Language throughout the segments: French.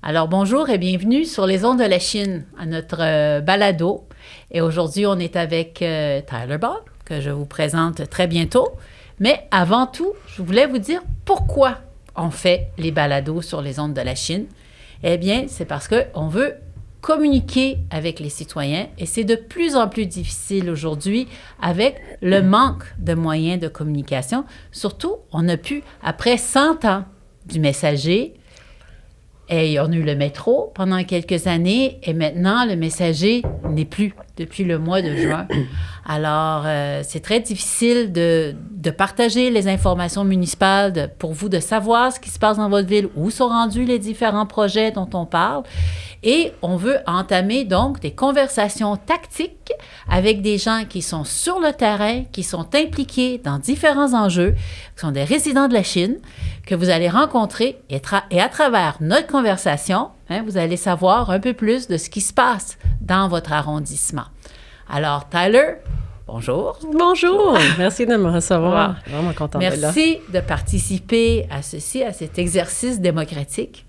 Alors, bonjour et bienvenue sur les ondes de la Chine, à notre balado. Et aujourd'hui, on est avec Tyler Ball, que je vous présente très bientôt. Mais avant tout, je voulais vous dire pourquoi on fait les balados sur les ondes de la Chine. Eh bien, c'est parce qu'on veut communiquer avec les citoyens et c'est de plus en plus difficile aujourd'hui avec le manque de moyens de communication. Surtout, on a pu, après 100 ans du messager, et on a eu le métro pendant quelques années et maintenant, le messager n'est plus depuis le mois de juin. Alors, c'est très difficile de partager les informations municipales pour vous, de savoir ce qui se passe dans votre ville, où sont rendus les différents projets dont on parle. Et on veut entamer donc des conversations tactiques avec des gens qui sont sur le terrain, qui sont impliqués dans différents enjeux, qui sont des résidents de la Chine, que vous allez rencontrer et à travers notre conversation, vous allez savoir un peu plus de ce qui se passe dans votre arrondissement. Alors, Tyler, bonjour. Bonjour. Merci de me recevoir. Vraiment contente d'être là. Merci de participer à cet exercice démocratique.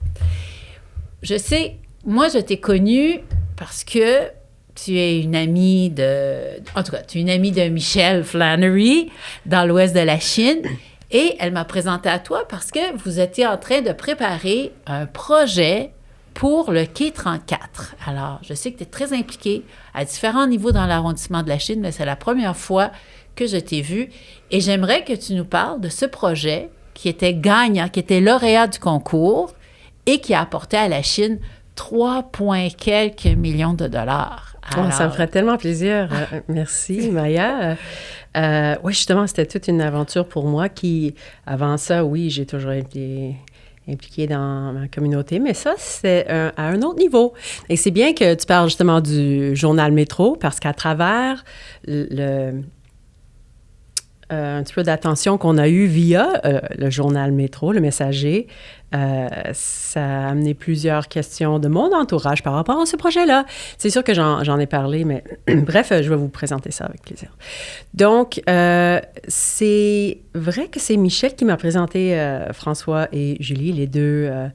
Je sais, moi, je t'ai connue parce que tu es une amie tu es une amie de Michelle Flannery dans l'ouest de la Chine. Et elle m'a présenté à toi parce que vous étiez en train de préparer un projet pour le quai 34. Alors, je sais que tu es très impliquée à différents niveaux dans l'arrondissement de la Chine, mais c'est la première fois que je t'ai vue. Et j'aimerais que tu nous parles de ce projet qui était gagnant, qui était lauréat du concours et qui a apporté à la Chine 3 quelques millions de dollars. Alors, ça me ferait tellement plaisir. Merci, Maya. Oui, justement, c'était toute une aventure pour moi qui, avant ça, oui, j'ai toujours été impliquée dans ma communauté, mais ça, c'est à un autre niveau. Et c'est bien que tu parles justement du journal Métro, parce qu'à travers un petit peu d'attention qu'on a eue via le journal Métro, le messager, ça a amené plusieurs questions de mon entourage par rapport à ce projet-là. C'est sûr que j'en ai parlé, mais bref, je vais vous présenter ça avec plaisir. Donc, c'est vrai que c'est Michel qui m'a présenté François et Julie, les deux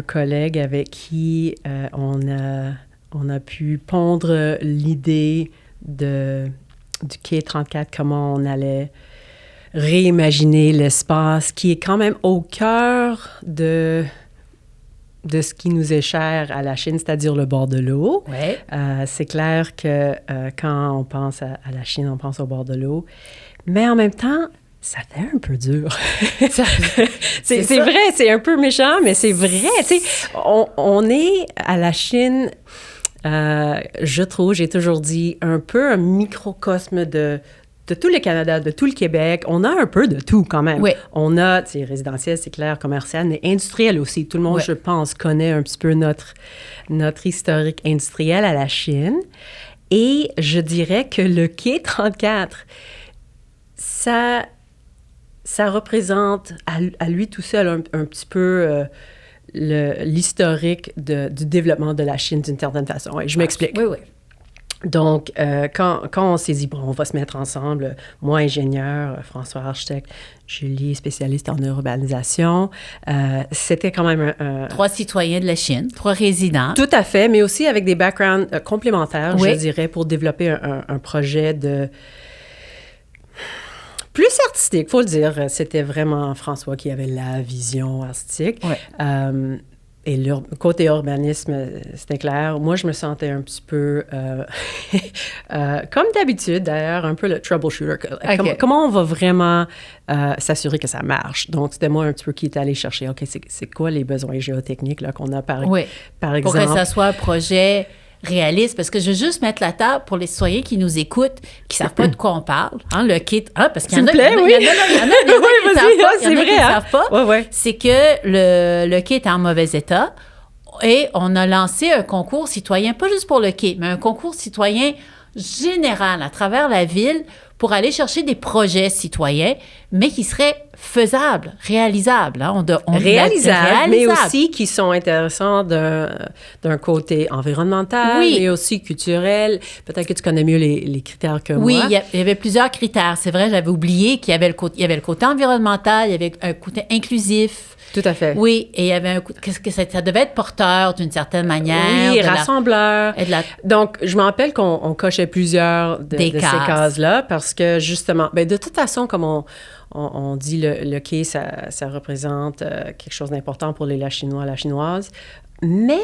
collègues avec qui on a pu pondre l'idée du quai 34, comment on allait réimaginer l'espace qui est quand même au cœur de ce qui nous est cher à la Chine, c'est-à-dire le bord de l'eau. Ouais. C'est clair que quand on pense à la Chine, on pense au bord de l'eau. Mais en même temps, ça fait un peu dur. c'est vrai, c'est un peu méchant, mais c'est vrai. Tu sais, on est à la Chine... je trouve, j'ai toujours dit, un peu un microcosme de tout le Canada, de tout le Québec. On a un peu de tout quand même. Oui. On a, tu sais, résidentiel, c'est clair, commercial, mais industriel aussi. Tout le monde, je pense, connaît un petit peu notre historique industriel à la Chine. Et je dirais que le quai 34, ça représente à lui tout seul un petit peu... l'historique du développement de la Chine d'une certaine façon. Et je m'explique. Oui. Donc, quand on s'est dit, bon, on va se mettre ensemble, moi, ingénieur, François, architecte, Julie, spécialiste en urbanisation, c'était quand même 3 citoyens de la Chine, 3 résidents. Tout à fait, mais aussi avec des backgrounds complémentaires, je dirais, pour développer un projet plus artistique, il faut le dire. C'était vraiment François qui avait la vision artistique. Ouais. Et le côté urbanisme, c'était clair. Moi, je me sentais un petit peu, comme d'habitude d'ailleurs, un peu le troubleshooter. Okay. Comment on va vraiment s'assurer que ça marche? Donc, c'était moi un petit peu qui était allé chercher, OK, c'est quoi les besoins géotechniques là, qu'on a par exemple? Pour que ça soit un projet... réaliste, parce que je veux juste mettre la table pour les citoyens qui nous écoutent, qui ne savent pas de quoi on parle. Le kit, parce qu'il y en a, il y en a des qui ne savent pas. Ouais. C'est que le quai est en mauvais état et on a lancé un concours citoyen, pas juste pour le quai, mais un concours citoyen général à travers la ville pour aller chercher des projets citoyens, mais qui seraient faisables, réalisables. Hein? Réalisables, mais aussi qui sont intéressants d'un côté environnemental, mais aussi culturel. Peut-être que tu connais mieux les critères que moi. Oui, il y avait plusieurs critères. C'est vrai, j'avais oublié qu'il y avait le côté environnemental, il y avait un côté inclusif. Tout à fait. Oui, et il y avait ça devait être porteur d'une certaine manière. Oui, rassembleur. Donc, je me rappelle qu'on cochait plusieurs de ces cases-là parce que, justement, de toute façon, comme on dit, le quai, ça représente quelque chose d'important pour les Lachinois, la chinoise, mais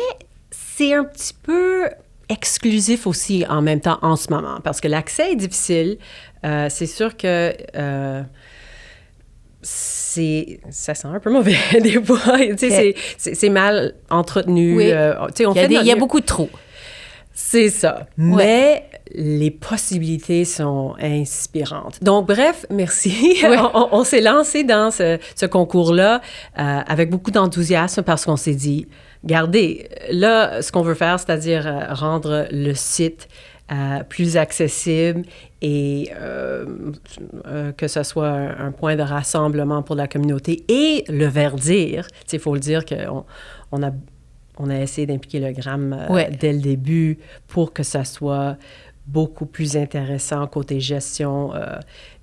c'est un petit peu exclusif aussi en même temps en ce moment parce que l'accès est difficile. C'est sûr que... ça sent un peu mauvais des fois. C'est mal entretenu. Oui. Il y a beaucoup de trous. C'est ça. Ouais. Mais les possibilités sont inspirantes. Donc, bref, merci. Ouais. On s'est lancé dans ce concours-là avec beaucoup d'enthousiasme parce qu'on s'est dit, regardez, là, ce qu'on veut faire, c'est-à-dire rendre le site plus accessible et que ce soit un point de rassemblement pour la communauté et le verdir. Il faut le dire qu'on a essayé d'impliquer le Gramme dès le début pour que ça soit beaucoup plus intéressant côté gestion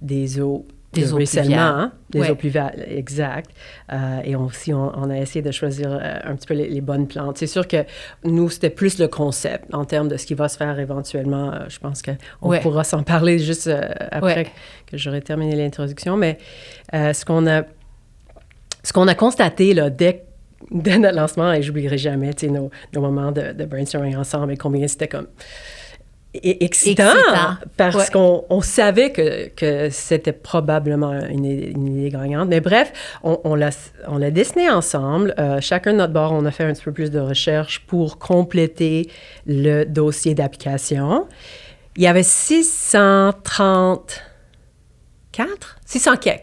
des eaux. Des eaux ruissellement, des eaux pluviales, exact. Et aussi, on a essayé de choisir un petit peu les bonnes plantes. C'est sûr que nous, c'était plus le concept en termes de ce qui va se faire éventuellement. Je pense qu'on pourra s'en parler juste après que j'aurai terminé l'introduction. Mais ce qu'on a constaté là, dès notre lancement, et j'oublierai jamais nos moments de brainstorming ensemble et combien c'était comme... Excitant parce qu'on savait que c'était probablement une idée gagnante. Mais bref, on l'a dessiné ensemble. Chacun de notre bord, on a fait un petit peu plus de recherche pour compléter le dossier d'application. Il y avait 634,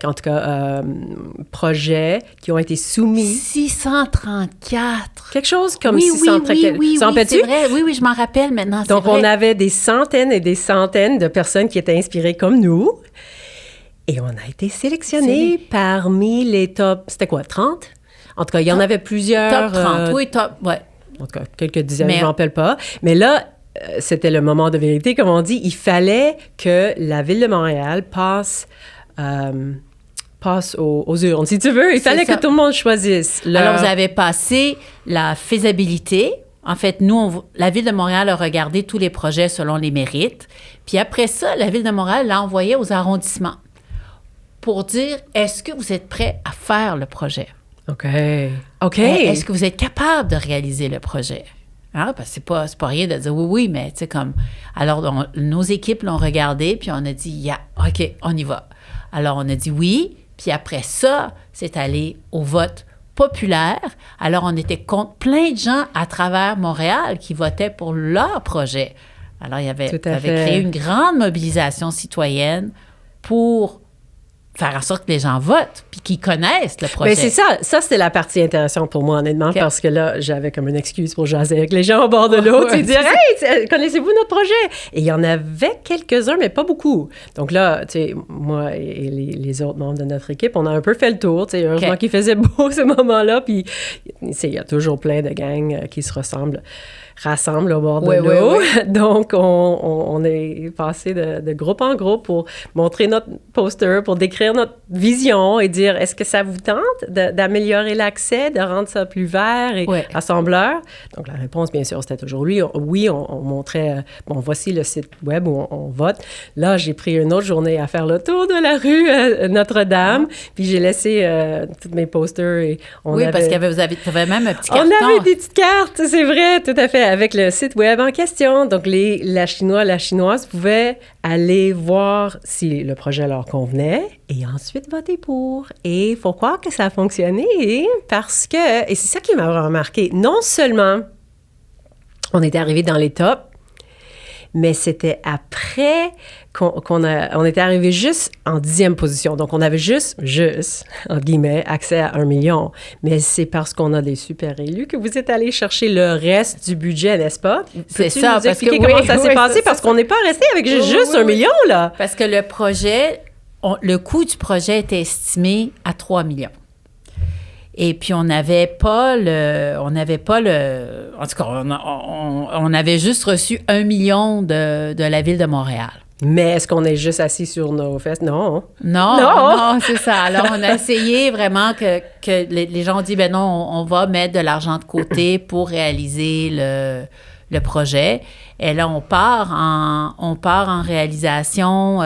en tout cas, projets qui ont été soumis. 634. Quelque chose comme 634. Oui, c'est vrai. Oui, je m'en rappelle maintenant. Donc, on avait des centaines et des centaines de personnes qui étaient inspirées comme nous. Et on a été sélectionnés parmi les top... C'était quoi, 30? En tout cas, il y en avait plusieurs. Top 30, ouais. En tout cas, quelques dizaines, je ne m'en rappelle pas. Mais là, c'était le moment de vérité, comme on dit. Il fallait que la Ville de Montréal passe aux urnes, si tu veux. Il fallait que tout le monde choisisse. Alors, vous avez passé la faisabilité. En fait, nous, la Ville de Montréal a regardé tous les projets selon les mérites. Puis après ça, la Ville de Montréal l'a envoyé aux arrondissements pour dire, est-ce que vous êtes prêts à faire le projet? OK. Est-ce que vous êtes capable de réaliser le projet? Hein? Parce que c'est pas rien de dire oui, mais tu sais, comme... Alors, nos équipes l'ont regardé, puis on a dit, OK, on y va. Alors, on a dit oui, puis après ça, c'est allé au vote populaire. Alors, on était contre plein de gens à travers Montréal qui votaient pour leur projet. Alors, il y avait créé une grande mobilisation citoyenne pour faire en sorte que les gens votent puis qu'ils connaissent le projet. Bien, c'est ça. Ça, c'était la partie intéressante pour moi, honnêtement, parce que là, j'avais comme une excuse pour jaser avec les gens au bord de l'eau, puis dire « Hey, connaissez-vous notre projet? » Et il y en avait quelques-uns, mais pas beaucoup. Donc là, tu sais, moi et les autres membres de notre équipe, on a un peu fait le tour. Tu sais, heureusement qu'il faisait beau ce moment-là, puis il y a toujours plein de gangs qui se rassemblent au bord de l'eau. Donc, on est passé de groupe en groupe pour montrer notre poster, pour décrire notre vision et dire, est-ce que ça vous tente d'améliorer l'accès, de rendre ça plus vert et rassembleur? Donc, la réponse, bien sûr, c'était toujours oui. On montrait, voici le site web où on vote. Là, j'ai pris une autre journée à faire le tour de la rue Notre-Dame, puis j'ai laissé tous mes posters et parce qu'il y avait même un petit carton. On avait des petites cartes, c'est vrai, tout à fait, avec le site web en question. Donc, la Chinoise pouvaient aller voir si le projet leur convenait et ensuite voter pour. Et il faut croire que ça a fonctionné parce que, et c'est ça qui m'a vraiment marqué, non seulement on était arrivé dans les tops, mais c'était après qu'on était arrivé juste en 10e position. Donc, on avait juste, entre guillemets, accès à 1 million. Mais c'est parce qu'on a des super élus que vous êtes allés chercher le reste du budget, n'est-ce pas? C'est ça. Peux-tu nous expliquer comment ça s'est passé? Parce qu'on n'est pas resté avec juste 1 million, là. Parce que le projet, le coût du projet était estimé à 3 millions. Et puis, on n'avait pas le... En tout cas, on avait juste reçu 1 million de la Ville de Montréal. Mais est-ce qu'on est juste assis sur nos fesses? Non. Non, c'est ça. Alors, on a essayé vraiment que les gens ont dit, ben non, on va mettre de l'argent de côté pour réaliser le projet. Et là, on part en réalisation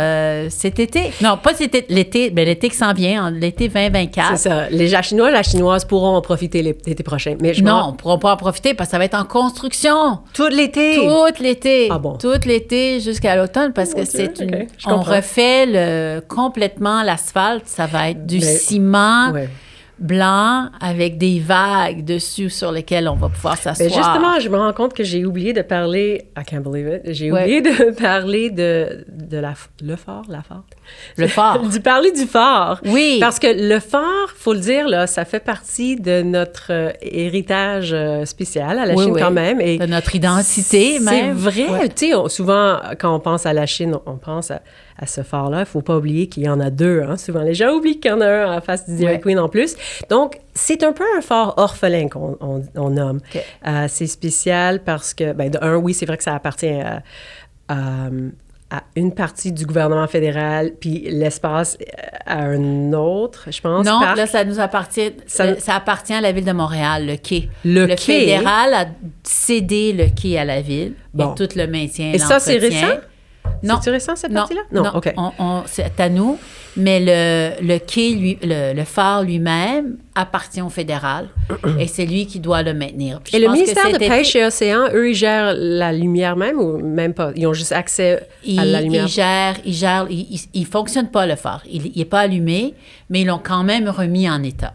cet été. Non, pas cet été, l'été, mais l'été qui s'en vient, l'été 2024. C'est ça. Les Chinois, la Chinoise pourront en profiter l'été prochain. Mais non, on ne pourra pas en profiter parce que ça va être en construction. Tout l'été? Tout l'été. Ah bon? Tout l'été jusqu'à l'automne parce que c'est une... Okay. On refait complètement l'asphalte. Ça va être du ciment... Ouais. Blanc avec des vagues dessus sur lesquelles on va pouvoir s'asseoir. Mais justement, je me rends compte que j'ai oublié de parler... I can't believe it. J'ai oublié de parler de le phare. Parler du phare. Oui. Parce que le phare, faut le dire, là, ça fait partie de notre héritage spécial à la Chine quand même. Et de notre identité même. C'est vrai. Tu sais, souvent, quand on pense à la Chine, on pense à ce phare-là. Il ne faut pas oublier qu'il y en a 2. Hein. Souvent, les gens oublient qu'il y en a un en face du Dairy Queen en plus. Donc, c'est un peu un phare orphelin qu'on nomme. Okay. C'est spécial parce que, de un, oui, c'est vrai que ça appartient à une partie du gouvernement fédéral, puis l'espace à un autre, je pense. Non, là, ça nous appartient. Ça appartient à la Ville de Montréal, le quai. Le quai. Fédéral a cédé le quai à la Ville. Bon. Et tout le maintien et ça, c'est récent? Non. C'est récent, cette partie-là? Non, OK. C'est à nous, mais le quai, le phare lui-même appartient au fédéral et c'est lui qui doit le maintenir. Puis et le ministère de Pêche et Océan, eux, ils gèrent la lumière même ou même pas? Ils ont juste accès à la lumière? Ils ne fonctionnent pas, le phare. Il n'est pas allumé, mais ils l'ont quand même remis en état.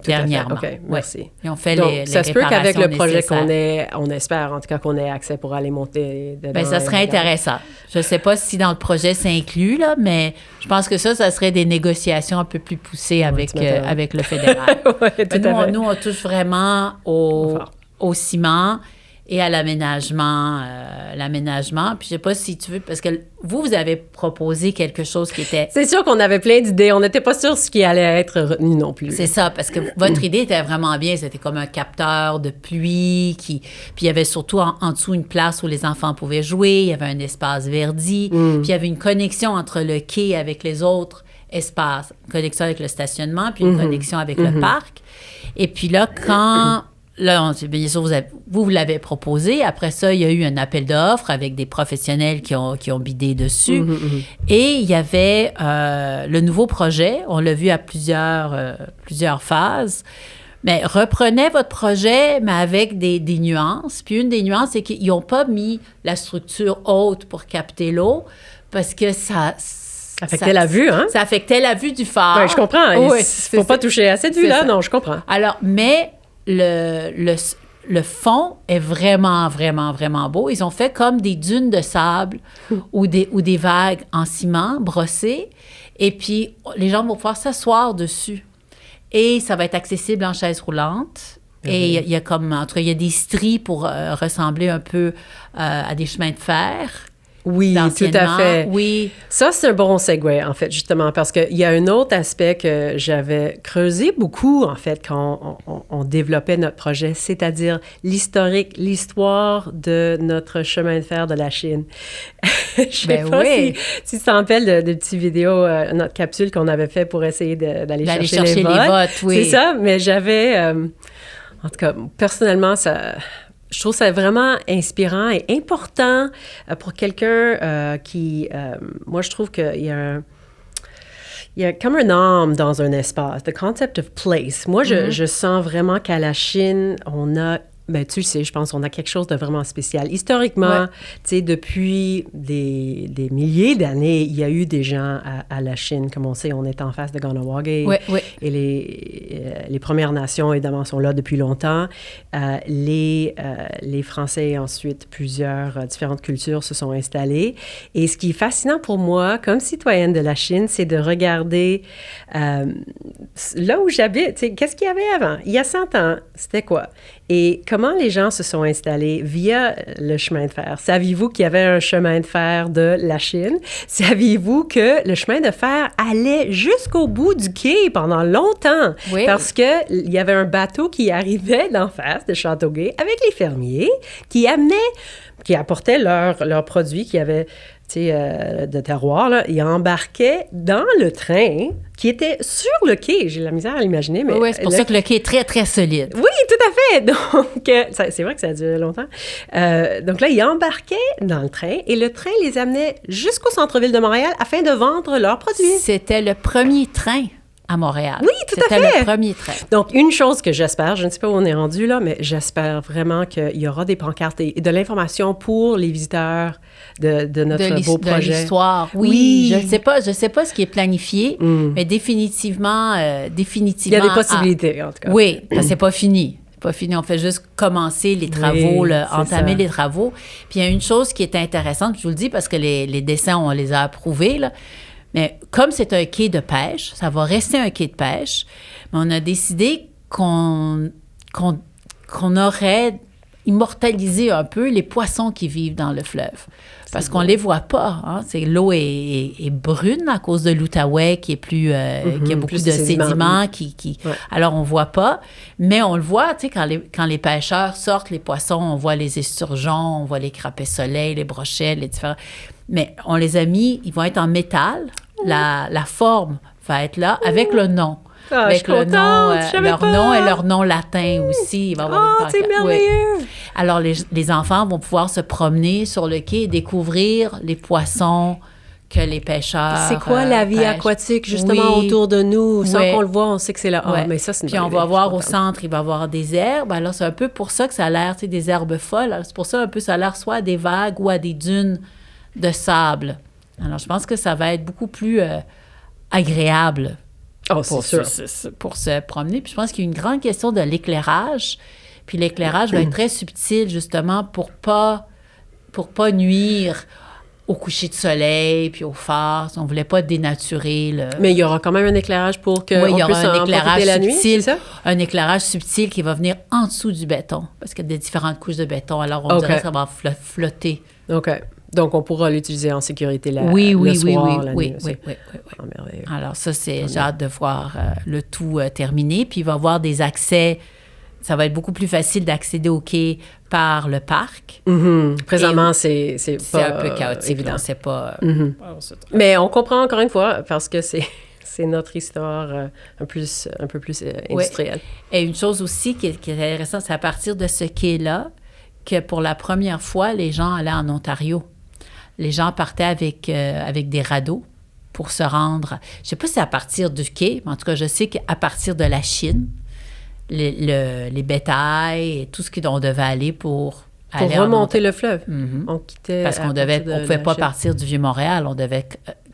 Dernièrement. OK, merci. Ils ont fait donc, les ça se peut qu'avec le projet nécessaires. on espère en tout cas qu'on ait accès pour aller monter dedans. Bien, ça serait intéressant. Je ne sais pas si dans le projet c'est inclus, là, mais je pense que ça serait des négociations un peu plus poussées avec le fédéral. Nous, on touche vraiment au ciment et à l'aménagement. Puis je ne sais pas si tu veux, parce que vous avez proposé quelque chose qui était... C'est sûr qu'on avait plein d'idées. On n'était pas sûr ce qui allait être retenu non plus. C'est ça, parce que votre idée était vraiment bien. C'était comme un capteur de pluie. Puis il y avait surtout en dessous une place où les enfants pouvaient jouer. Il y avait un espace verdi. Puis il y avait une connexion entre le quai avec les autres espaces. Une connexion avec le stationnement, puis une connexion avec le parc. Et puis là, quand... Là, bien sûr, vous l'avez proposé. Après ça, il y a eu un appel d'offres avec des professionnels qui ont bidé dessus. Et il y avait le nouveau projet. On l'a vu à plusieurs phases. Mais reprenez votre projet, mais avec des nuances. Puis une des nuances, c'est qu'ils n'ont pas mis la structure haute pour capter l'eau parce que ça affectait la vue, hein? Ça affectait la vue du phare. Oui, je comprends. Il ne faut pas toucher à cette vue-là. Non, je comprends. Alors, mais... Le fond est vraiment, vraiment, vraiment beau. Ils ont fait comme des dunes de sable ou des vagues en ciment brossées. Et puis, les gens vont pouvoir s'asseoir dessus. Et ça va être accessible en chaise roulante. Et il y a comme, en tout cas, il y a des stries pour ressembler un peu à des chemins de fer. Oui, tout à fait. Oui. Ça, c'est un bon segue, en fait, justement, parce qu'il y a un autre aspect que j'avais creusé beaucoup, en fait, quand on développait notre projet, c'est-à-dire l'historique, l'histoire de notre chemin de fer de la Chine. Je sais pas si tu t'en rappelles de petites vidéos, notre capsule qu'on avait fait pour essayer d'aller chercher les votes. Oui. C'est ça, mais j'avais... en tout cas, personnellement, je trouve ça vraiment inspirant et important pour quelqu'un qui... moi, je trouve qu'il y a comme un âme dans un espace, the concept of place. Moi, je sens vraiment qu'à la Chine, on a Ben, tu le sais, je pense qu'on a quelque chose de vraiment spécial. Historiquement, tu sais, depuis des milliers d'années, il y a eu des gens à la Chine. Comme on sait, on est en face de Kahnawake. Et les Premières Nations, évidemment, sont là depuis longtemps. Les Français, ensuite, plusieurs différentes cultures se sont installées. Et ce qui est fascinant pour moi, comme citoyenne de la Chine, c'est de regarder là où j'habite. Tu sais, qu'est-ce qu'il y avait avant? Il y a 100 ans, c'était quoi? Et comment les gens se sont installés via le chemin de fer? Saviez-vous qu'il y avait un chemin de fer de la Chine? Saviez-vous que le chemin de fer allait jusqu'au bout du quai pendant longtemps? Oui. Parce qu'il y avait un bateau qui arrivait d'en face de Châteauguay avec les fermiers qui apportaient leurs produits qui avaient de terroir, là, ils embarquaient dans le train qui était sur le quai. J'ai la misère à l'imaginer, mais... Oui, c'est pour ça que le quai est très, très solide. Oui, tout à fait! Donc, c'est vrai que ça a duré longtemps. Donc là, ils embarquaient dans le train et le train les amenait jusqu'au centre-ville de Montréal afin de vendre leurs produits. C'était le premier train à Montréal. Oui, tout à fait. C'était le premier train. Donc, une chose que j'espère, je ne sais pas où on est rendu là, mais j'espère vraiment qu'il y aura des pancartes et de l'information pour les visiteurs de notre beau projet. De l'histoire, oui. Je ne sais pas ce qui est planifié, mais définitivement... Il y a des possibilités, en tout cas. Oui, parce que c'est pas fini. C'est pas fini. On fait juste commencer les travaux, entamer les travaux. Puis il y a une chose qui est intéressante, je vous le dis parce que les dessins, on les a approuvés, là. Mais comme c'est un quai de pêche, ça va rester un quai de pêche, mais on a décidé qu'on aurait immortalisé un peu les poissons qui vivent dans le fleuve. Parce qu'on ne les voit pas. Hein? L'eau est brune à cause de l'Outaouais qui est qui a beaucoup plus de sédiments. Alors, on ne voit pas. Mais on le voit, tu sais, quand les pêcheurs sortent les poissons, on voit les esturgeons, on voit les crapets soleil, les brochets, les différents... Mais on les a mis, ils vont être en métal. La forme va être là avec le nom. Ah, avec je suis contente, leur nom et leur nom latin aussi. Il va y avoir une pancarte. C'est merveilleux! Oui. Alors, les enfants vont pouvoir se promener sur le quai et découvrir les poissons que les pêcheurs c'est quoi la vie aquatique, justement, autour de nous? Sans qu'on le voit, on sait que c'est là. Ah, mais ça, c'est une Puis on va voir au centre, il va y avoir des herbes. Alors, c'est un peu pour ça que ça a l'air, tu sais, des herbes folles. Alors, c'est pour ça un peu, ça a l'air soit à des vagues ou à des dunes de sable. Alors, je pense que ça va être beaucoup plus agréable pour se promener. Puis je pense qu'il y a une grande question de l'éclairage. Puis l'éclairage va être très subtil, justement, pour pas nuire au coucher de soleil puis au phare. On ne voulait pas dénaturer le... Mais il y aura quand même un éclage pour qu'on puisse en profiter la nuit, c'est ça? Un éclairage subtil qui va venir en dessous du béton, parce qu'il y a des différentes couches de béton. Alors, on dirait que ça va flotter. OK. Donc, on pourra l'utiliser en sécurité le soir, la nuit. Oui. Oh, merveilleux. Alors, ça, j'ai hâte de voir le tout terminé. Puis, il va y avoir des accès. Ça va être beaucoup plus facile d'accéder au quai par le parc. Présentement, c'est pas un peu chaotique. Évident. On sait pas... Mais on comprend encore une fois, parce que c'est notre histoire un peu plus industrielle. Et une chose aussi qui est intéressante, c'est à partir de ce quai-là que pour la première fois, les gens allaient en Ontario. Les gens partaient avec des radeaux pour se rendre... Je ne sais pas si c'est à partir du quai, mais en tout cas, je sais qu'à partir de la Chine, les bétails et tout ce qu'on devait aller pour remonter le fleuve. Mm-hmm. On quittait... Parce qu'on ne pouvait pas partir du Vieux-Montréal. On devait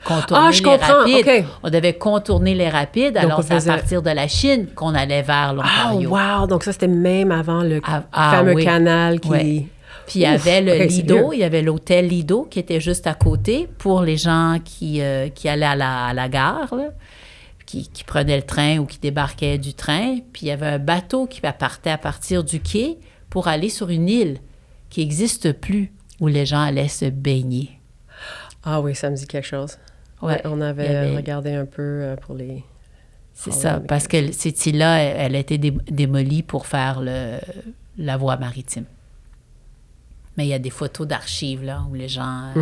contourner les rapides. Okay. On devait contourner les rapides. Alors, c'est à partir de la Chine qu'on allait vers l'Ontario. Ah, wow! Donc ça, c'était même avant le fameux canal qui... Oui. Puis il y avait le Lido, il y avait l'hôtel Lido qui était juste à côté pour les gens qui allaient à la gare, là, qui prenaient le train ou qui débarquaient du train. Puis il y avait un bateau qui partait à partir du quai pour aller sur une île qui n'existe plus, où les gens allaient se baigner. Ah oui, ça me dit quelque chose. Ouais, on avait regardé un peu pour les... C'est ça, parce que cette île-là, elle a été démolie pour faire la voie maritime. Mais il y a des photos d'archives, là, où les gens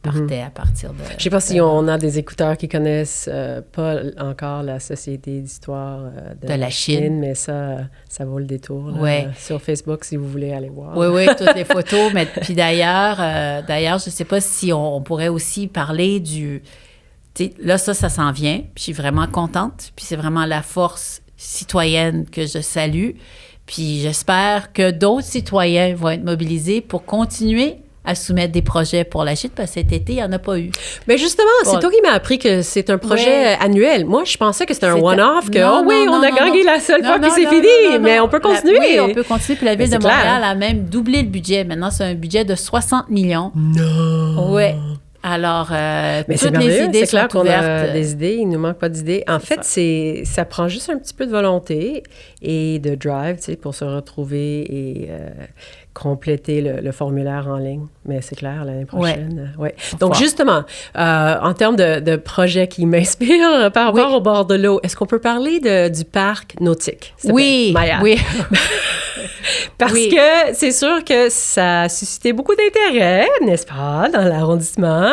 partaient à partir de... Je ne sais pas si on a des écouteurs qui connaissent pas encore la Société d'histoire de la Chine, mais ça vaut le détour. Là, sur Facebook, si vous voulez aller voir. Oui, toutes les photos. Mais puis d'ailleurs, je ne sais pas si on pourrait aussi parler du... Là, ça s'en vient. Puis je suis vraiment contente. Puis c'est vraiment la force citoyenne que je salue. Puis j'espère que d'autres citoyens vont être mobilisés pour continuer à soumettre des projets pour la Chine, parce que cet été, il n'y en a pas eu. Mais justement, c'est toi qui m'as appris que c'est un projet annuel. Moi, je pensais que c'était un one-off, on a gagné la seule fois, puis c'est fini, mais on peut continuer. Oui, on peut continuer, puis la Ville de Montréal a même doublé le budget. Maintenant, c'est un budget de 60 millions. Non! Oui. Alors, mais toutes les idées sont ouvertes. C'est clair qu'on a des idées, il ne nous manque pas d'idées. En fait, ça prend juste un petit peu de volonté et de drive, tu sais, pour se retrouver et compléter le formulaire en ligne. Mais c'est clair, l'année prochaine. Ouais. Donc, justement, en termes de projets qui m'inspirent par rapport au bord de l'eau, est-ce qu'on peut parler du parc nautique? Oui, Maya. Oui. Parce que c'est sûr que ça a suscité beaucoup d'intérêt, n'est-ce pas, dans l'arrondissement.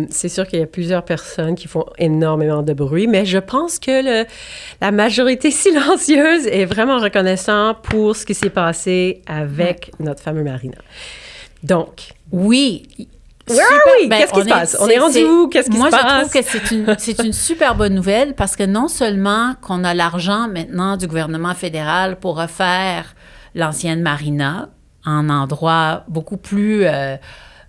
C'est sûr qu'il y a plusieurs personnes qui font énormément de bruit, mais je pense que la majorité silencieuse est vraiment reconnaissante pour ce qui s'est passé avec notre fameux marina. Donc... Oui. Super. Qu'est-ce qui se passe? On est rendu où? Qu'est-ce qui se passe? Moi, je trouve que c'est une super bonne nouvelle parce que non seulement qu'on a l'argent maintenant du gouvernement fédéral pour refaire l'ancienne marina en endroit beaucoup plus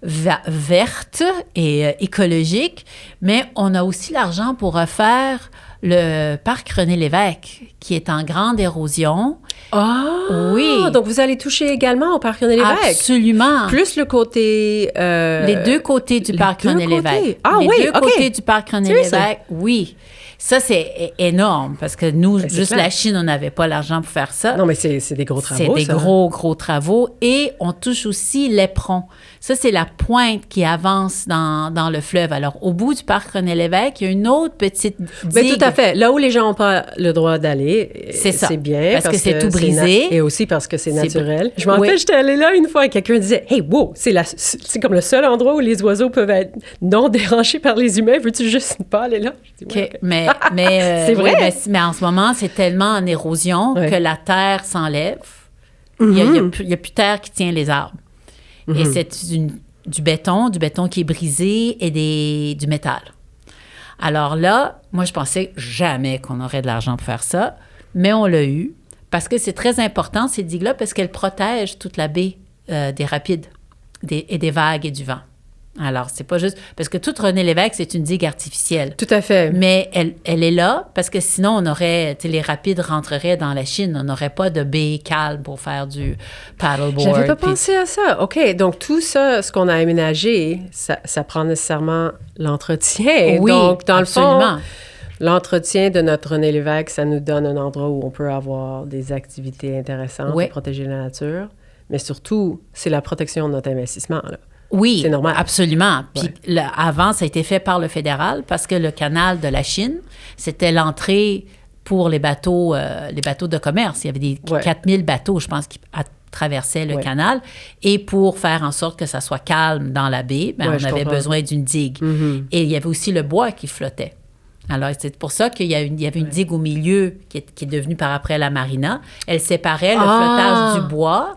verte et écologique, mais on a aussi l'argent pour refaire le parc René Lévesque, qui est en grande érosion. Ah! Oui! Donc, vous allez toucher également au parc René Lévesque? Absolument! Plus le côté... les deux côtés du parc René Lévesque. Ah oui, Les deux côtés du parc René Lévesque, oui. Ça, c'est énorme, parce que nous, juste la Chine, on n'avait pas l'argent pour faire ça. Non, mais c'est des gros travaux, c'est des gros travaux. Et on touche aussi l'éperon. Ça, c'est la pointe qui avance dans le fleuve. Alors, au bout du parc René Lévesque, il y a une autre petite digue. Bien, tout à fait. Là où les gens n'ont pas le droit d'aller, c'est bien. Parce que c'est tout brisé. Et aussi parce que c'est naturel. Je me rappelle, j'étais allée là une fois et quelqu'un disait « Hey, wow, c'est comme le seul endroit où les oiseaux peuvent être non dérangés par les humains. Veux-tu juste pas aller là? » Je dis, OK. Mais c'est vrai. Oui, mais en ce moment, c'est tellement en érosion que la terre s'enlève. Il n'y a plus de terre qui tient les arbres. Et c'est du béton qui est brisé et du métal. Alors là, moi, je pensais jamais qu'on aurait de l'argent pour faire ça, mais on l'a eu parce que c'est très important, ces digues-là, parce qu'elles protègent toute la baie des rapides et des vagues et du vent. Alors, c'est pas juste... Parce que toute René Lévesque, c'est une digue artificielle. Tout à fait. Mais elle est là parce que sinon, on aurait... les rapides rentreraient dans la Chine. On n'aurait pas de baie calme pour faire du paddleboard. J'avais pas pensé à ça. OK. Donc, tout ça, ce qu'on a aménagé, ça prend nécessairement l'entretien. Oui, donc, dans absolument. Le fond, l'entretien de notre René Lévesque, ça nous donne un endroit où on peut avoir des activités intéressantes pour protéger la nature. Mais surtout, c'est la protection de notre investissement, là. Oui, c'est normal. Absolument. Puis avant, ça a été fait par le fédéral parce que le canal de la Chine, c'était l'entrée pour les bateaux de commerce. Il y avait des 4000 bateaux, je pense, qui traversaient le canal. Et pour faire en sorte que ça soit calme dans la baie, on avait besoin d'une digue. Et il y avait aussi le bois qui flottait. Alors, c'est pour ça qu'il y avait une digue au milieu qui est devenue par après la marina. Elle séparait le flottage du bois...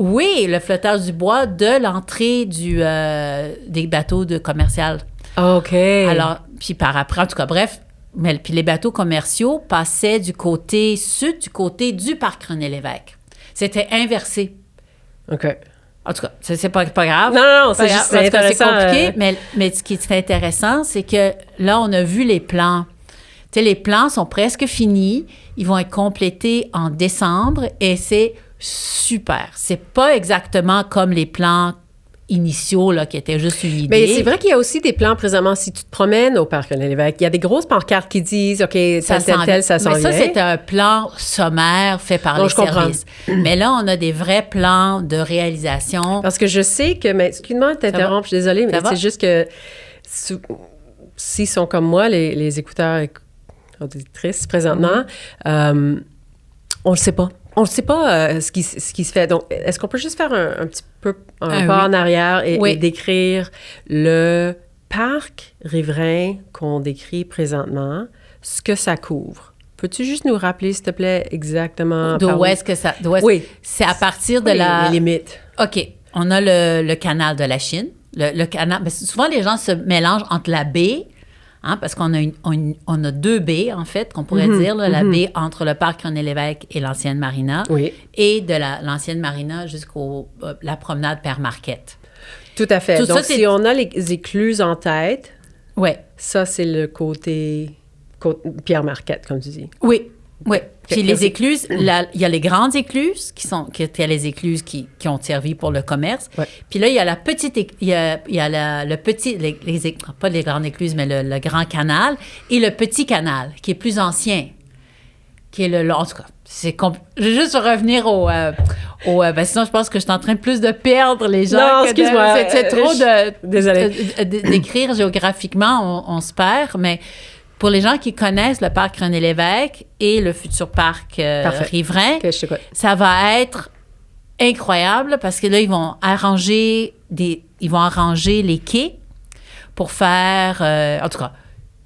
Oui, le flottage du bois de l'entrée des bateaux de commercial. OK. Alors, puis par après, en tout cas, bref, puis les bateaux commerciaux passaient du côté sud, du côté du parc René Lévesque. C'était inversé. OK. En tout cas, c'est pas grave. Non, c'est juste intéressant. C'est compliqué, mais ce qui est intéressant, c'est que là, on a vu les plans. Tu sais, les plans sont presque finis. Ils vont être complétés en décembre et c'est super. C'est pas exactement comme les plans initiaux, là, qui étaient juste une idée. Mais c'est vrai qu'il y a aussi des plans présentement. Si tu te promènes au parc René Lévesque, il y a des grosses pancartes qui disent, OK, ça s'en vient. Mais ça, c'est un plan sommaire fait par les services. Mais là, on a des vrais plans de réalisation. Parce que je sais que, mais excuse-moi de t'interrompre, je suis désolée, mais c'est juste que s'ils sont comme moi, les écouteurs et auditrices présentement, on le sait pas. On ne sait pas ce qui se fait. Donc, est-ce qu'on peut juste faire un petit peu un pas en arrière et décrire le parc riverain qu'on décrit présentement, ce que ça couvre? Peux-tu juste nous rappeler, s'il te plaît, exactement? D'où est-ce que ça... Oui. C'est à partir de la... Les limites. OK. On a le canal de la Chine. Le canal... Mais souvent, les gens se mélangent entre la baie Hein, parce qu'on a, on a 2 baies, en fait, qu'on pourrait dire, là, la baie entre le parc René-Lévesque et l'ancienne marina, et de l'ancienne marina jusqu'à la promenade Père Marquette. Tout à fait. Donc, si on a les écluses en tête, ça, c'est le côté Pierre Marquette, comme tu dis. Oui. Puis les écluses, il y a les grandes écluses qui étaient les écluses qui ont servi pour le commerce. Puis là, il y a la petite, il y a le petit, pas les grandes écluses, mais le grand canal et le petit canal qui est plus ancien, qui est en tout cas, je vais juste revenir sinon je pense que je suis en train plus de perdre les gens. Non, excuse-moi. C'est trop Désolée. d'écrire géographiquement, on se perd, mais pour les gens qui connaissent le parc René-Lévesque et le futur parc riverain, ça va être incroyable parce que là, ils vont arranger les quais pour faire... en tout cas,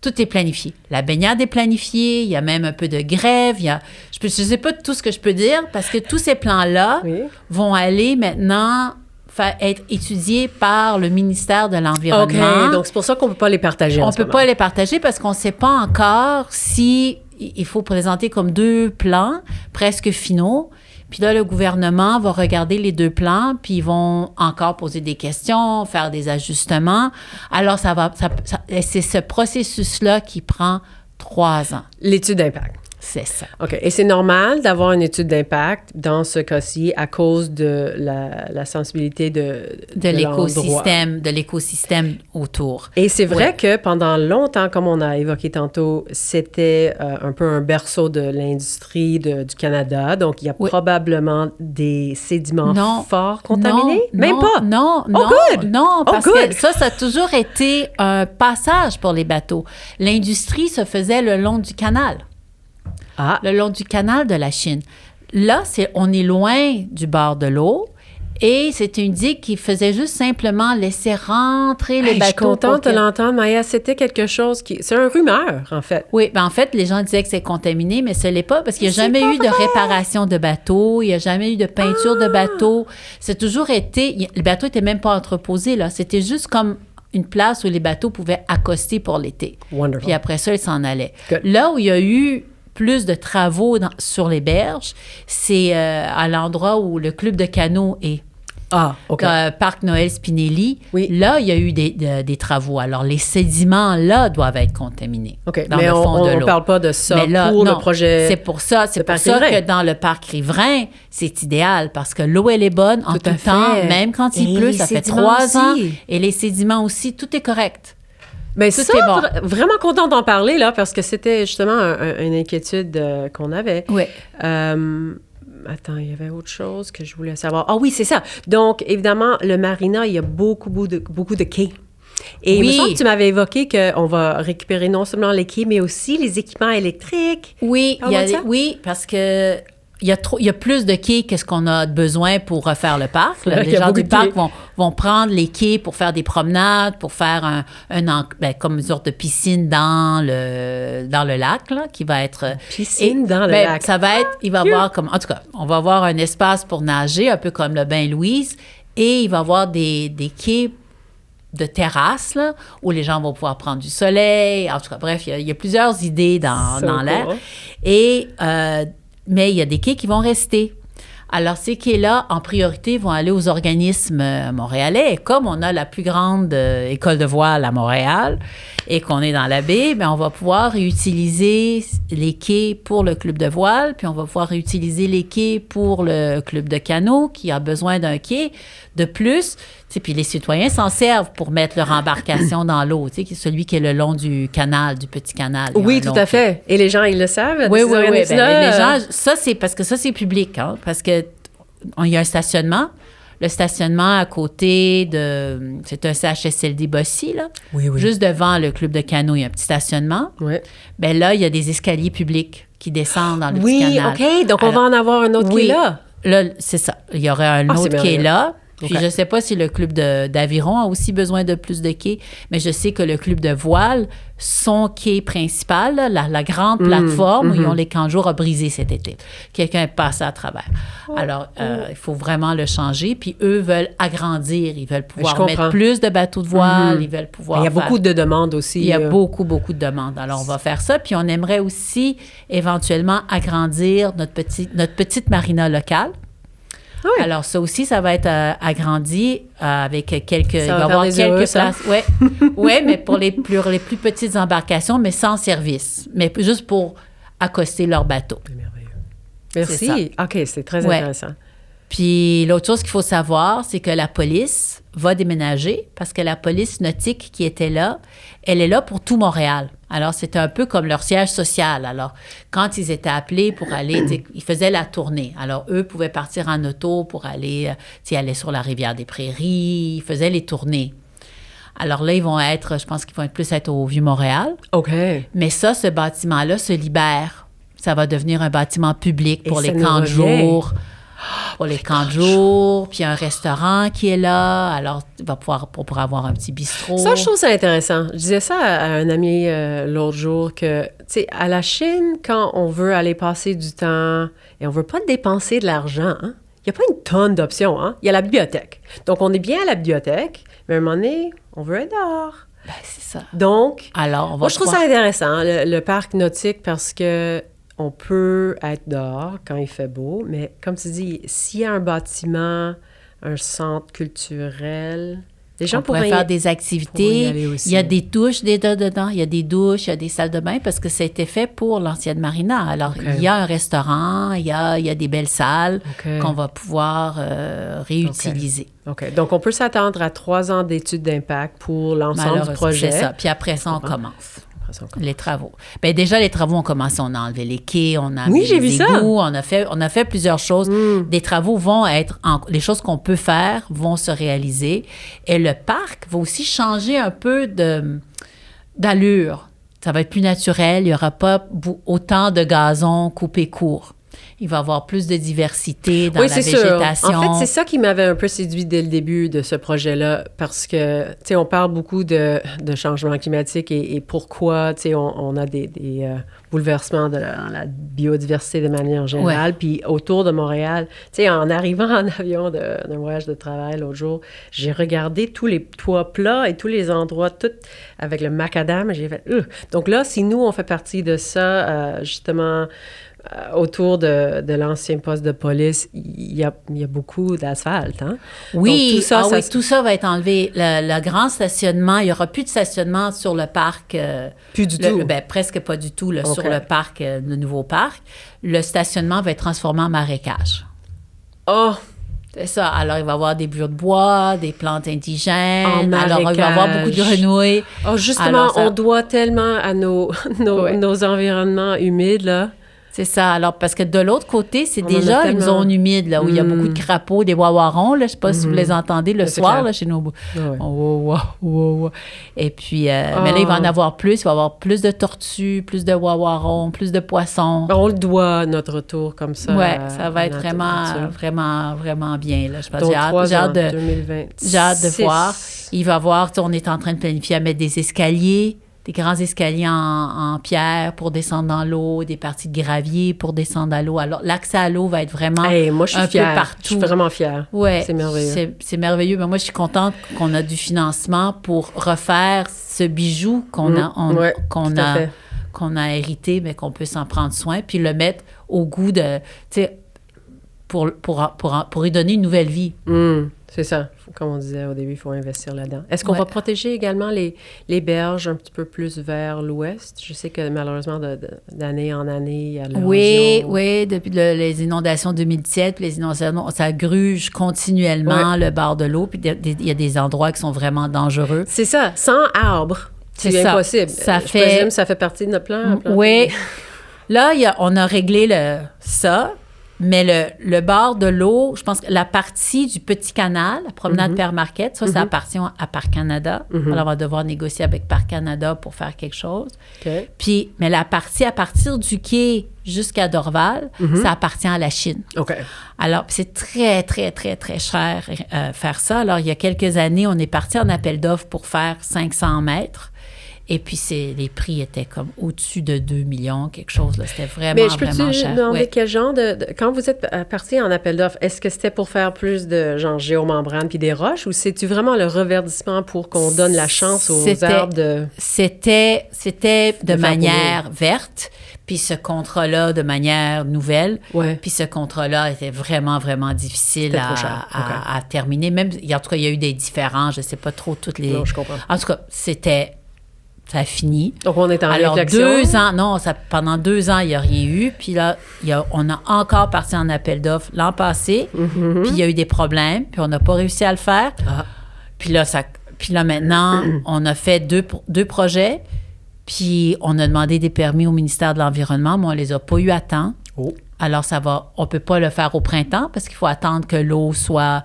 tout est planifié. La baignade est planifiée, il y a même un peu de grève. Je ne sais pas tout ce que je peux dire parce que tous ces plans-là vont aller maintenant... être étudiés par le ministère de l'Environnement. OK, donc c'est pour ça qu'on ne peut pas les partager On ne peut pas les partager parce qu'on ne sait pas encore si il faut présenter comme 2 plans presque finaux. Puis là, le gouvernement va regarder les 2 plans, puis ils vont encore poser des questions, faire des ajustements. Alors, c'est ce processus-là qui prend 3 ans. L'étude d'impact. C'est ça. OK. Et c'est normal d'avoir une étude d'impact dans ce cas-ci à cause de la sensibilité de l'écosystème autour. Et c'est vrai que pendant longtemps, comme on a évoqué tantôt, c'était un peu un berceau de l'industrie du Canada. Donc, il y a probablement des sédiments forts contaminés? Même pas? Non, parce que ça a toujours été un passage pour les bateaux. L'industrie se faisait le long du canal. Le long du canal de la Chine. Là, on est loin du bord de l'eau et c'est une digue qui faisait juste simplement laisser rentrer les bateaux. Je suis contente de l'entendre, Maya. C'était quelque chose c'est un rumeur, en fait. Oui, en fait, les gens disaient que c'est contaminé, mais ce n'est pas parce qu'il n'y a jamais eu de réparation de bateau, il n'y a jamais eu de peinture de bateau. C'est toujours été... Le bateau n'était même pas entreposé, là. C'était juste comme une place où les bateaux pouvaient accoster pour l'été. Wonderful. Puis après ça, ils s'en allaient. Good. Là où il y a eu plus de travaux sur les berges, c'est à l'endroit où le club de canot est. OK. Parc Noël Spinelli. Là, il y a eu des travaux. Alors, les sédiments, là, doivent être contaminés. OK. Dans mais le fond de l'eau. On ne parle pas de ça le projet. C'est pour ça que dans le parc riverain, c'est idéal parce que l'eau, elle est bonne en tout temps. Même quand il pleut, ça fait 3 ans. Et les sédiments aussi, tout est correct. Mais tout ça, vraiment content d'en parler, là, parce que c'était justement une inquiétude qu'on avait. Oui. Attends, il y avait autre chose que je voulais savoir. Ah oui, c'est ça. Donc, évidemment, le marina, il y a beaucoup de quais. Et il me semble que tu m'avais évoqué qu'on va récupérer non seulement les quais, mais aussi les équipements électriques. Oui, parce que... Il y a plus de quais que ce qu'on a besoin pour refaire le parc. Les gens du parc vont prendre les quais pour faire des promenades, pour faire comme une sorte de piscine dans le lac, là, qui va être... Piscine dans le lac. Ça va être... Il va y avoir comme... En tout cas, on va avoir un espace pour nager, un peu comme le bain Louise, et il va y avoir des quais de terrasse, là, où les gens vont pouvoir prendre du soleil. En tout cas, bref, il y a plusieurs idées dans l'air. Et... mais il y a des quais qui vont rester. Alors, ces quais-là, en priorité, vont aller aux organismes montréalais. Et comme on a la plus grande école de voile à Montréal et qu'on est dans la baie, bien, on va pouvoir utiliser les quais pour le club de voile, puis on va pouvoir utiliser les quais pour le club de canot qui a besoin d'un quai de plus. Puis les citoyens s'en servent pour mettre leur embarcation dans l'eau, celui qui est le long du canal, du petit canal. Oui, tout à fait. Et les gens, ils le savent? Oui. Les gens, ça, c'est parce que ça, c'est public, hein, parce que il y a un stationnement. Le stationnement à côté c'est un CHSLD Bossy, là. Oui. Juste devant le club de canot, il y a un petit stationnement. Oui. Bien là, il y a des escaliers publics qui descendent dans le petit canal. Oui, OK. Donc, on va en avoir un autre quai là. Là, c'est ça. Il y aurait un autre quai là. Puis je ne sais pas si le club d'aviron a aussi besoin de plus de quais, mais je sais que le club de voile, son quai principal, là, la grande plateforme où ils ont les camps de jour a brisé cet été. Quelqu'un est passé à travers. Alors, il faut vraiment le changer. Puis eux veulent agrandir. Ils veulent pouvoir mettre plus de bateaux de voile. Ils veulent pouvoir Il y a beaucoup de demandes aussi. Il y a beaucoup, beaucoup de demandes. Alors, on va faire ça. Puis on aimerait aussi éventuellement agrandir notre petite marina locale. Oui. Alors, ça aussi, ça va être agrandi avec quelques... Il va y avoir quelques places. Oui, ouais, mais pour les plus petites embarcations, mais sans service. Mais juste pour accoster leur bateau. C'est merveilleux. Merci. OK, c'est très intéressant. Puis l'autre chose qu'il faut savoir, c'est que la police va déménager parce que la police nautique qui était là, elle est là pour tout Montréal. Alors, c'est un peu comme leur siège social. Alors, quand ils étaient appelés pour aller, ils faisaient la tournée. Alors, eux pouvaient partir en auto pour aller sur la Rivière-des-Prairies. Ils faisaient les tournées. Alors là, je pense qu'ils vont plus être au Vieux-Montréal. OK. Mais ça, ce bâtiment-là se libère. Ça va devenir un bâtiment public pour les camps de jour. Pour les camps de jour, puis un restaurant qui est là. Alors, il va pouvoir avoir un petit bistrot. Ça, je trouve ça intéressant. Je disais ça à un ami l'autre jour que, tu sais, à la Chine, quand on veut aller passer du temps et on veut pas dépenser de l'argent, il n'y a pas une tonne d'options. Il y a la bibliothèque. Donc, on est bien à la bibliothèque, mais à un moment donné, on veut être dehors. Ben, c'est ça. Donc, alors, moi, je trouve ça intéressant, le parc nautique, parce que on peut être dehors quand il fait beau, mais comme tu dis, s'il y a un bâtiment, un centre culturel, les gens pourraient faire des activités. Il y a des douches dedans, il y a des douches, il y a des salles de bain parce que ça a été fait pour l'ancienne marina. Alors, il y a un restaurant, il y a des belles salles qu'on va pouvoir réutiliser. OK. Donc, on peut s'attendre à 3 ans d'études d'impact pour l'ensemble du projet. C'est ça. Puis après ça, on commence. Les travaux. Bien, déjà, les travaux ont commencé. On a enlevé les quais, on a mis les égouts, on a fait plusieurs choses. Des travaux vont être... les choses qu'on peut faire vont se réaliser. Et le parc va aussi changer un peu d'allure. Ça va être plus naturel. Il n'y aura pas autant de gazon coupé court. Il va y avoir plus de diversité dans la végétation. Sûr. En fait, c'est ça qui m'avait un peu séduit dès le début de ce projet-là, parce que, tu sais, on parle beaucoup de changement climatique et pourquoi, tu sais, on a des bouleversements dans la biodiversité de manière générale. Ouais. Puis autour de Montréal, tu sais, en arrivant en avion d'un voyage de travail l'autre jour, j'ai regardé tous les toits plats et tous les endroits, tout avec le macadam, et j'ai fait « Donc là, si nous, on fait partie de ça, justement... autour de l'ancien poste de police, il y a beaucoup d'asphalte, hein? Oui, donc, tout ça va être enlevé. Le grand stationnement, il n'y aura plus de stationnement sur le parc. Plus du tout? Ben, presque pas du tout, sur le parc, le nouveau parc. Le stationnement va être transformé en marécage. Oh! C'est ça. Alors, il va y avoir des bûches de bois, des plantes indigènes. Alors, il va y avoir beaucoup de grenouilles. Oh, justement, on doit tellement à nos environnements humides, là. C'est ça. Alors, parce que de l'autre côté, c'est déjà une zone humide, là, où il y a beaucoup de crapauds, des wawarons, là. Je ne sais pas si vous les entendez le soir, là, chez nous. Et puis, mais là, il va en avoir plus. Il va y avoir plus de tortues, plus de wawarons, plus de poissons. On le doit, notre retour, comme ça. Oui, ça va être vraiment, vraiment bien, là. Je pense. J'ai hâte de voir. Il va y avoir, on est en train de planifier à mettre des escaliers. Des grands escaliers en pierre pour descendre dans l'eau, des parties de gravier pour descendre dans l'eau. Alors, l'accès à l'eau va être vraiment moi, je suis fière. Peu partout. Je suis vraiment fière. Oui, c'est merveilleux. C'est merveilleux. Mais moi, je suis contente qu'on a du financement pour refaire ce bijou qu'on a hérité, mais qu'on peut s'en prendre soin, puis le mettre au goût de... Tu sais, pour y donner une nouvelle vie. C'est ça. Comme on disait au début, il faut investir là-dedans. Est-ce qu'on va protéger également les berges un petit peu plus vers l'ouest? Je sais que malheureusement, d'année en année, il y a l'érosion. Oui, depuis les inondations 2017, puis les inondations, ça gruge continuellement le bord de l'eau, puis il y a des endroits qui sont vraiment dangereux. C'est ça. Sans arbres, c'est impossible. Je présume que ça fait partie de notre plan. Oui. Là, on a réglé ça. Mais le bord de l'eau, je pense que la partie du petit canal, la promenade Père Marquette, ça appartient à Parc Canada. Alors, on va devoir négocier avec Parc Canada pour faire quelque chose. OK. Puis, mais la partie à partir du quai jusqu'à Dorval, ça appartient à la Chine. OK. Alors, c'est très, très, très, très cher faire ça. Alors, il y a quelques années, on est parti en appel d'offres pour faire 500 mètres. Et puis, les prix étaient comme au-dessus de 2 millions, quelque chose. Là. C'était vraiment, Mais je vraiment peux-tu cher. demander Ouais. quel genre quand vous êtes parti en appel d'offres, est-ce que c'était pour faire plus de genre géomembrane puis des roches ou c'est-tu vraiment le reverdissement pour qu'on donne la chance aux arbres de... C'était de faire manière verte, puis ce contrat-là de manière nouvelle. Ouais. Puis ce contrat-là était vraiment, vraiment difficile C'était trop cher. à terminer. Même, en tout cas, il y a eu des différends. Je ne sais pas trop toutes les... Non, je comprends. En tout cas, ça a fini. Donc, on est en Alors, réflexion. pendant 2 ans, il n'y a rien eu. Puis là, on a encore parti en appel d'offres l'an passé. Puis il y a eu des problèmes. Puis on n'a pas réussi à le faire. Ah. Puis là, maintenant, on a fait deux projets. Puis on a demandé des permis au ministère de l'Environnement, mais on ne les a pas eu à temps. Oh. Alors, on ne peut pas le faire au printemps parce qu'il faut attendre que l'eau soit...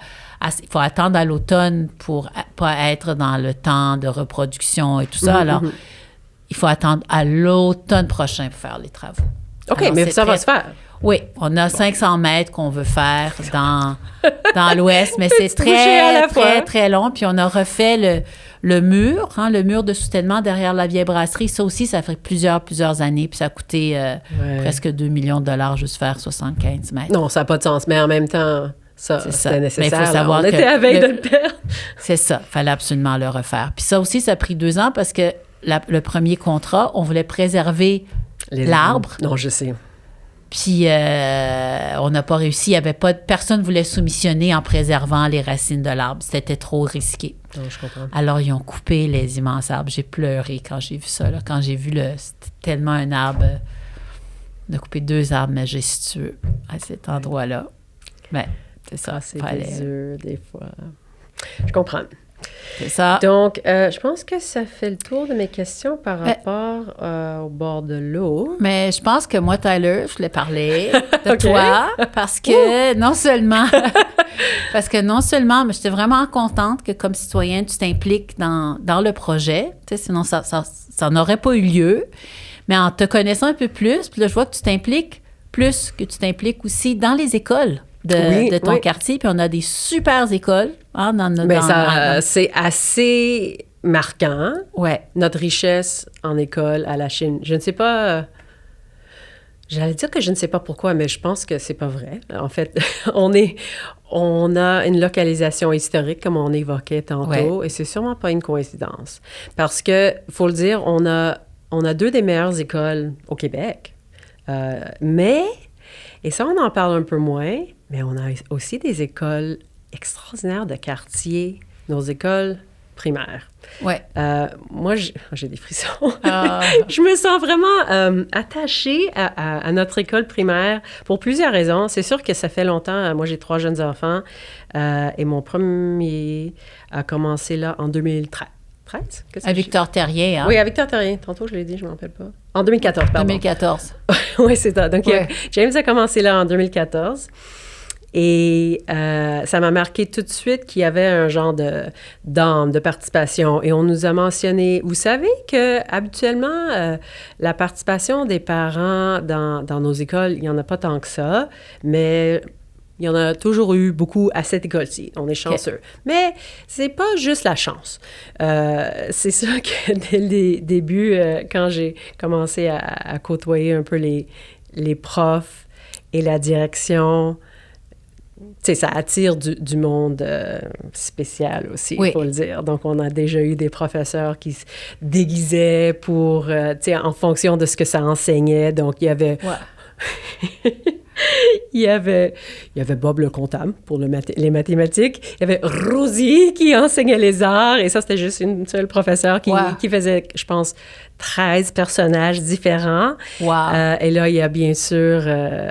Il faut attendre à l'automne pour pas être dans le temps de reproduction et tout ça. Alors, il faut attendre à l'automne prochain pour faire les travaux. OK, Alors, mais ça va se faire. Oui, on a 500 mètres qu'on veut faire dans l'ouest, mais c'est bouger à la très, fois. très, très long. Puis on a refait le mur, le mur de soutènement derrière la vieille brasserie. Ça aussi, ça fait plusieurs années. Puis ça a coûté presque 2 millions de dollars juste faire 75 mètres. Non, ça n'a pas de sens. Mais en même temps, C'est c'était ça. nécessaire. Mais il faut savoir on était à veille de le perdre. C'est ça. Il fallait absolument le refaire. Puis ça aussi, ça a pris 2 ans parce que le premier contrat, on voulait préserver l'arbre. Non, je sais. Puis on n'a pas réussi. Personne ne voulait soumissionner en préservant les racines de l'arbre. C'était trop risqué. Non, je comprends. Alors, ils ont coupé les immenses arbres. J'ai pleuré quand j'ai vu ça. Là. Quand j'ai vu c'était tellement un arbre. On a coupé 2 arbres majestueux à cet endroit-là. Mais c'est ça. C'est dur, des fois. Je comprends. C'est ça. Donc, je pense que ça fait le tour de mes questions par rapport au bord de l'eau. Mais je pense que moi, Tyler, je voulais parler de OK. toi parce que non seulement, mais j'étais vraiment contente que comme citoyenne, tu t'impliques dans le projet. Tu sais, sinon, ça n'aurait pas eu lieu. Mais en te connaissant un peu plus, puis là, je vois que tu t'impliques plus, que tu t'impliques aussi dans les écoles de ton quartier. Puis on a des super écoles dans notre... Mais c'est assez marquant, notre richesse en école à la Chine. Je ne sais pas... j'allais dire que je ne sais pas pourquoi, mais je pense que c'est pas vrai. En fait, on a une localisation historique, comme on évoquait tantôt, et c'est sûrement pas une coïncidence. Parce que, faut le dire, on a 2 des meilleures écoles au Québec. Mais, et ça, on en parle un peu moins, mais on a aussi des écoles extraordinaires de quartier, nos écoles primaires. Ouais. Moi, j'ai des frissons. Ah. Je me sens vraiment attachée à notre école primaire pour plusieurs raisons. C'est sûr que ça fait longtemps. Moi, j'ai 3 jeunes enfants et mon premier a commencé là en 2013. À Victor Terrien, hein? Oui, à Victor Terrien. Tantôt, je l'ai dit, je ne m'en rappelle pas. En 2014, pardon. 2014. Oui, c'est ça. Donc, James a commencé là en 2014. Et ça m'a marqué tout de suite qu'il y avait un genre d'âme, de participation. Et on nous a mentionné, vous savez que habituellement, la participation des parents dans nos écoles, il n'y en a pas tant que ça, mais il y en a toujours eu beaucoup à cette école-ci. On est chanceux. Okay. Mais c'est pas juste la chance. C'est ça que dès le début, quand j'ai commencé à côtoyer un peu les profs et la direction, tu sais, ça attire du monde spécial aussi, il faut le dire. Donc, on a déjà eu des professeurs qui se déguisaient pour, tu sais, en fonction de ce que ça enseignait. Donc, il y avait... il y avait Bob le comptable pour les mathématiques. Il y avait Rosie qui enseignait les arts. Et ça, c'était juste une seule professeure qui faisait, je pense, 13 personnages différents. Wow. Et là, il y a bien sûr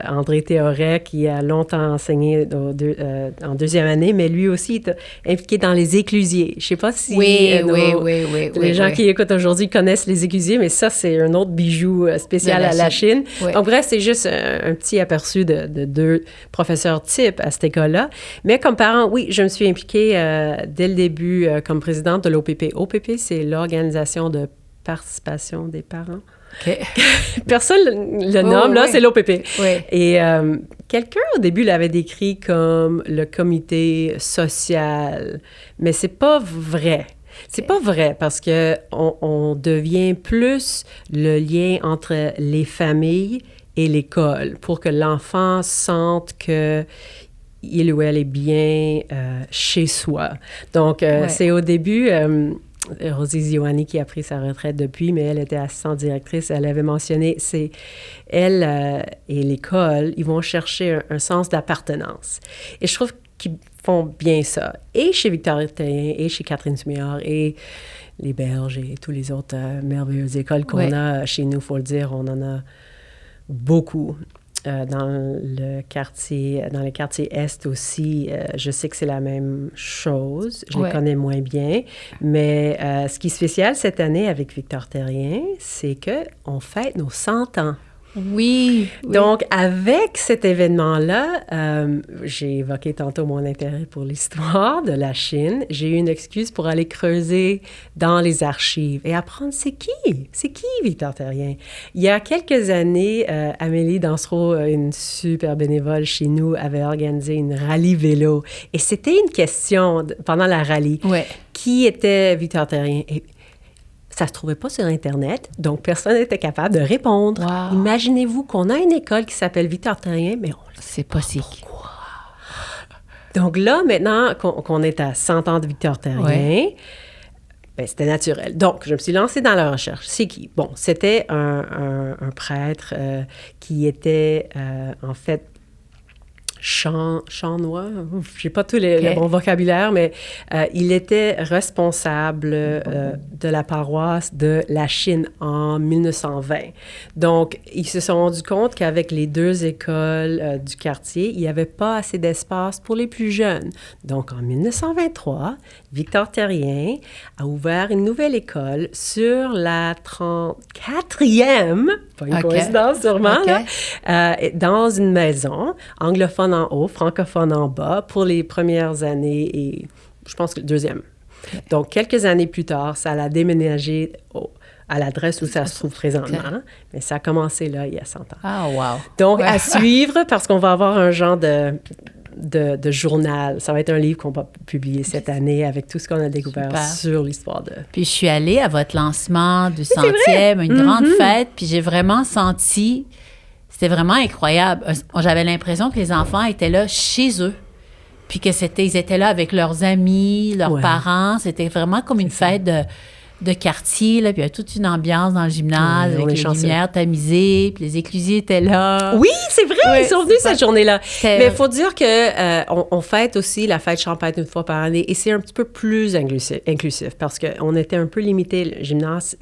André Théoret qui a longtemps enseigné en deuxième année, mais lui aussi est impliqué dans les éclusiers. Je ne sais pas si les gens qui écoutent aujourd'hui connaissent les éclusiers, mais ça, c'est un autre bijou spécial à la Chine. Oui. Donc, bref, c'est juste un petit aperçu de deux professeurs types à cette école-là. Mais comme parent, oui, je me suis impliquée dès le début comme présidente de l'OPP. OPP, c'est l'Organisation de participation des parents. Okay. Personne le nomme, là, c'est l'OPP. Oui. Et quelqu'un, au début, l'avait décrit comme le comité social, mais c'est pas vrai. C'est pas vrai parce que on devient plus le lien entre les familles et l'école pour que l'enfant sente que il ou elle est bien chez soi. Donc, c'est au début... Rosie Zioani qui a pris sa retraite depuis, mais elle était assistante directrice. Elle avait mentionné, c'est elle et l'école, ils vont chercher un sens d'appartenance. Et je trouve qu'ils font bien ça. Et chez Victor Terrien, et chez Catherine Sumillard, et les Berges, et tous les autres merveilleuses écoles qu'on a chez nous, il faut le dire, on en a beaucoup. Dans les quartiers Est aussi, je sais que c'est la même chose. Je les connais moins bien. Mais ce qui est spécial cette année avec Victor Terrien, c'est qu'on fête nos 100 ans. Oui. Donc, avec cet événement-là, j'ai évoqué tantôt mon intérêt pour l'histoire de la Chine. J'ai eu une excuse pour aller creuser dans les archives et apprendre c'est qui Victor Terrien. Il y a quelques années, Amélie Dansereau, une super bénévole chez nous, avait organisé une rallye vélo. Et c'était une question pendant la rallye. Qui était Victor Terrien? Et ça ne se trouvait pas sur Internet, donc personne n'était capable de répondre. Wow. Imaginez-vous qu'on a une école qui s'appelle Victor Terrien, mais on ne sait pas pourquoi. Donc là, maintenant qu'on est à 100 ans de Victor Terrien, ben, c'était naturel. Donc, je me suis lancée dans la recherche. C'est qui? Bon, c'était un prêtre qui était, en fait, chanois, je n'ai pas tout le bon vocabulaire, mais il était responsable de la paroisse de la Chine en 1920. Donc, ils se sont rendus compte qu'avec les deux écoles du quartier, il n'y avait pas assez d'espace pour les plus jeunes. Donc, en 1923, Victor Terrien a ouvert une nouvelle école sur la 34e, pas une coïncidence sûrement, là, dans une maison anglophone en haut, francophone en bas, pour les premières années et je pense que le deuxième. Donc, quelques années plus tard, ça a déménagé à l'adresse où ça se trouve présentement, mais ça a commencé là, il y a 100 ans. Ah, wow! Donc, à suivre, parce qu'on va avoir un genre de journal. Ça va être un livre qu'on va publier cette année avec tout ce qu'on a découvert sur l'histoire de... Puis je suis allée à votre lancement du 100e, une grande fête, puis j'ai vraiment senti... C'était vraiment incroyable. J'avais l'impression que les enfants étaient là chez eux, puis que ils étaient là avec leurs amis, leurs parents. C'était vraiment comme une fête de quartier, là, puis il y avait toute une ambiance dans le gymnase, avec les lumières tamisées, puis les éclusés étaient là. Oui, c'est vrai, ils sont venus cette journée-là. Mais il faut dire qu'on fête aussi la fête champêtre une fois par année, et c'est un petit peu plus inclusif parce qu'on était un peu limité. Le gymnase,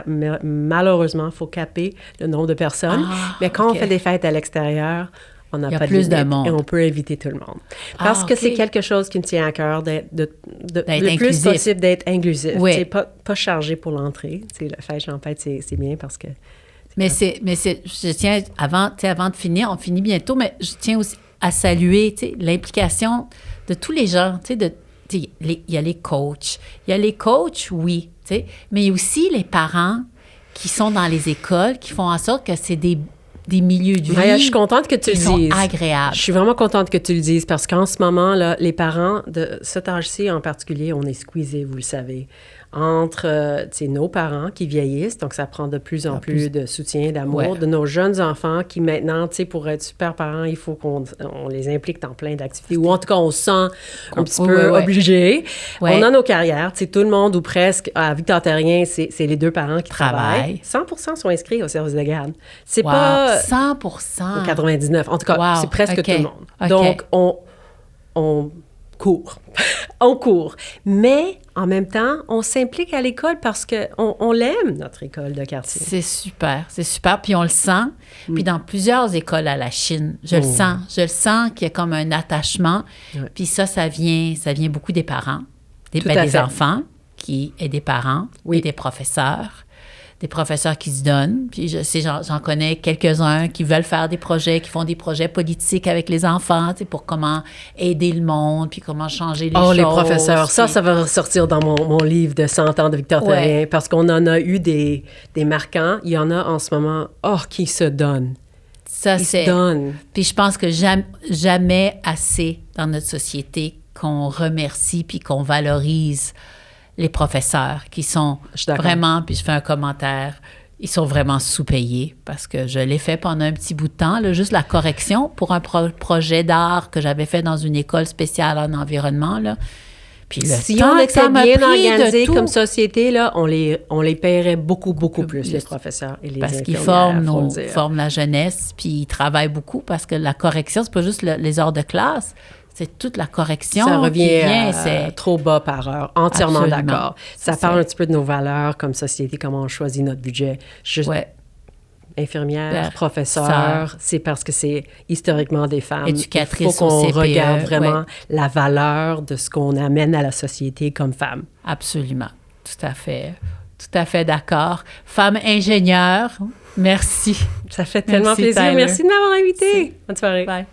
malheureusement, il faut caper le nombre de personnes. Mais quand on fait des fêtes à l'extérieur, on n'a pas de limite et on peut inviter tout le monde. Parce que c'est quelque chose qui me tient à cœur d'être le plus possible d'être inclusif. C'est pas chargé pour l'entrée. La fête champêtre, c'est bien parce que... je tiens, avant de finir, on finit bientôt, mais je tiens aussi à saluer l'implication de tous les gens. Il y a les coachs. Il y a les coachs, oui, mais il y a aussi les parents qui sont dans les écoles, qui font en sorte que c'est des milieux de vie. Je suis contente que tu le dises. Agréables. Je suis vraiment contente que tu le dises parce qu'en ce moment, là, les parents de cet âge-ci en particulier, on est squeezés, vous le savez, entre nos parents qui vieillissent, donc ça prend de plus en plus de soutien, d'amour, de nos jeunes enfants qui maintenant, pour être super parents, il faut qu'on les implique dans plein d'activités, ou en tout cas, on se sent un petit peu obligé. On a nos carrières, tout le monde ou presque, à Victor Terrien, c'est les deux parents qui travaillent. 100% sont inscrits au service de garde. C'est pas... 100%? 99. En tout cas, c'est presque tout le monde. Donc, on court. On court. Mais en même temps, on s'implique à l'école parce qu'on l'aime, notre école de quartier. C'est super. Puis on le sent. Puis dans plusieurs écoles à la Chine, je le sens qu'il y a comme un attachement. Ouais. Puis ça vient beaucoup des parents, des enfants et des parents et des professeurs qui se donnent. Puis j'en connais quelques-uns qui veulent faire des projets, qui font des projets politiques avec les enfants, tu sais, pour comment aider le monde, puis comment changer les choses. Les professeurs, ça va ressortir dans mon livre de 100 ans de Victor Terrien, parce qu'on en a eu des marquants. Il y en a en ce moment, qui se donnent. Ils se donnent. Puis je pense que jamais assez dans notre société qu'on remercie puis qu'on valorise les professeurs qui sont vraiment, puis je fais un commentaire, ils sont vraiment sous-payés parce que je l'ai fait pendant un petit bout de temps, là, juste la correction pour un projet d'art que j'avais fait dans une école spéciale en environnement, là. Puis si on était bien organisé comme société, là, on les paierait beaucoup plus, les professeurs et les parce qu'ils forment la jeunesse, puis ils travaillent beaucoup parce que la correction, c'est pas juste les heures de classe, c'est toute la correction. Ça revient à trop bas par heure. Entièrement d'accord. Ça parle un petit peu de nos valeurs comme société, comment on choisit notre budget. Infirmière, professeur, c'est parce que c'est historiquement des femmes. Éducatrice. Il faut qu'on regarde vraiment la valeur de ce qu'on amène à la société comme femme. Absolument. Tout à fait d'accord. Femme ingénieure, merci. Ça fait tellement plaisir. Tyler. Merci de m'avoir invitée. Bonne soirée. Bye.